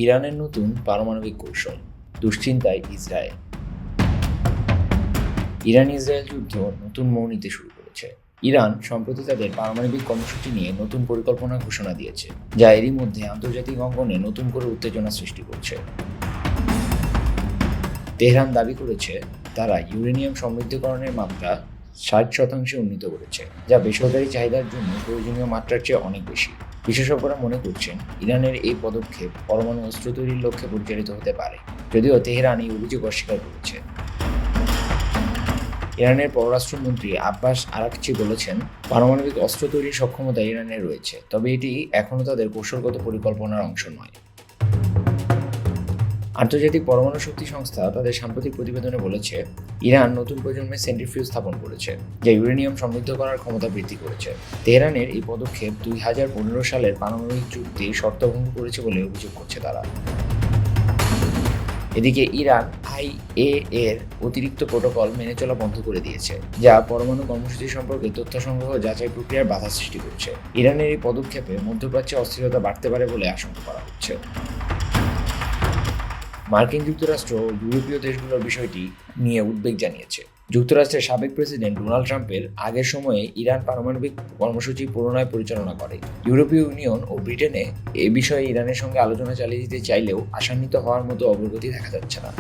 ইরানের নতুন পারমাণবিক কৌশল, দুশ্চিন্তায় ইসরায়েল। ইরান ইসরায়েল যুদ্ধ নতুন মোড় নিতে শুরু করেছে। ইরান সম্প্রতি তাদের পারমাণবিক কর্মসূচি নিয়ে নতুন পরিকল্পনা ঘোষণা দিয়েছে, যা এরই মধ্যে আন্তর্জাতিক অঙ্গনে নতুন করে উত্তেজনা সৃষ্টি করছে। তেহরান দাবি করেছে তারা ইউরেনিয়াম সমৃদ্ধকরণের মাত্রা 60% উন্নীত করেছে, যা বেসরকারি চাহিদার জন্য প্রয়োজনীয় মাত্রার চেয়ে অনেক বেশি। বিশেষজ্ঞরা মনে করছেন ইরানের এই পদক্ষেপ পরমাণু অস্ত্র তৈরির লক্ষ্যে পরিচালিত হতে পারে, যদিও তেহরান এই অভিযোগ অস্বীকার করেছে। ইরানের পররাষ্ট্রমন্ত্রী আব্বাস আরাকচি বলেছেন, পারমাণবিক অস্ত্র তৈরির সক্ষমতা ইরানের রয়েছে, তবে এটি এখনও তাদের কৌশলগত পরিকল্পনার অংশ নয়। আন্তর্জাতিক পরমাণু শক্তি সংস্থা তাদের সাম্প্রতিক প্রতিবেদনে বলেছে, ইরান নতুন প্রজন্মের সেন্ট্রিফিউজ স্থাপন করেছে, যা ইউরেনিয়াম সমৃদ্ধ করার ক্ষমতা বৃদ্ধি করেছে। তেহরানের এই পদক্ষেপ 2015 সালের পারমাণবিক চুক্তির শর্তভঙ্গ করেছে বলে অভিযোগ করছে তারা। এদিকে ইরান আইএএ এর অতিরিক্ত প্রোটোকল মেনে চলা বন্ধ করে দিয়েছে, যা পরমাণু কর্মসূচি সম্পর্কে তথ্য সংগ্রহ যাচাই প্রক্রিয়ার বাধা সৃষ্টি করছে। ইরানের এই পদক্ষেপে মধ্যপ্রাচ্যে অস্থিরতা বাড়তে পারে বলে আশঙ্কা করা হচ্ছে। মার্কিন যুক্তরাষ্ট্র ও ইউরোপীয় দেশগুলোর বিষয়টি নিয়ে উদ্বেগ জানিয়েছে। যুক্তরাষ্ট্রের সাবেক প্রেসিডেন্ট ডোনাল্ড ট্রাম্পের আগের সময়ে ইরান পারমাণবিক কর্মসূচি পুনরায় পরিচালনা করে। ইউরোপীয় ইউনিয়ন ও ব্রিটেনে এ বিষয়ে ইরানের সঙ্গে আলোচনা চালিয়ে যেতে চাইলেও আশান্বিত হওয়ার মতো অগ্রগতি দেখা যাচ্ছে না।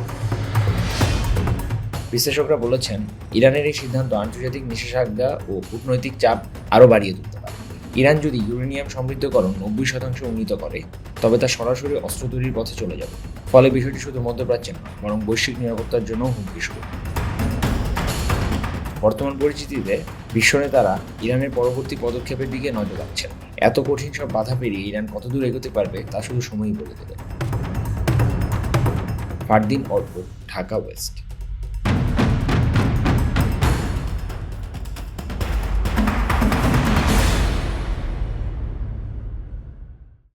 বিশ্লেষকরা বলেছেন, ইরানের এই সিদ্ধান্ত আন্তর্জাতিক নিষেধাজ্ঞা ও কূটনৈতিক চাপ আরও বাড়িয়ে তুলতে পারে। ইরান যদি ইউরেনিয়াম সমৃদ্ধকরণ 90% উন্নীত করে, তবে তা সরাসরি অস্ত্র তৈরির পথে চলে যাবে। ফলে বিষয়টি শুধু মধ্যপ্রাচ্যে নয়, বরং বৈশ্বিক নিরাপত্তার জন্যও হুমকি স্বরূপ। বর্তমান পরিস্থিতিতে বিশ্ব নেতারা ইরানের পরবর্তী পদক্ষেপের দিকে নজর রাখছেন। এত কঠিন সব বাধা পেরিয়ে ইরান কতদূর এগোতে পারবে তা শুধু সময়ই বলে দেবে। ফারদিন অর্ক, ঢাকা ওয়েস্ট।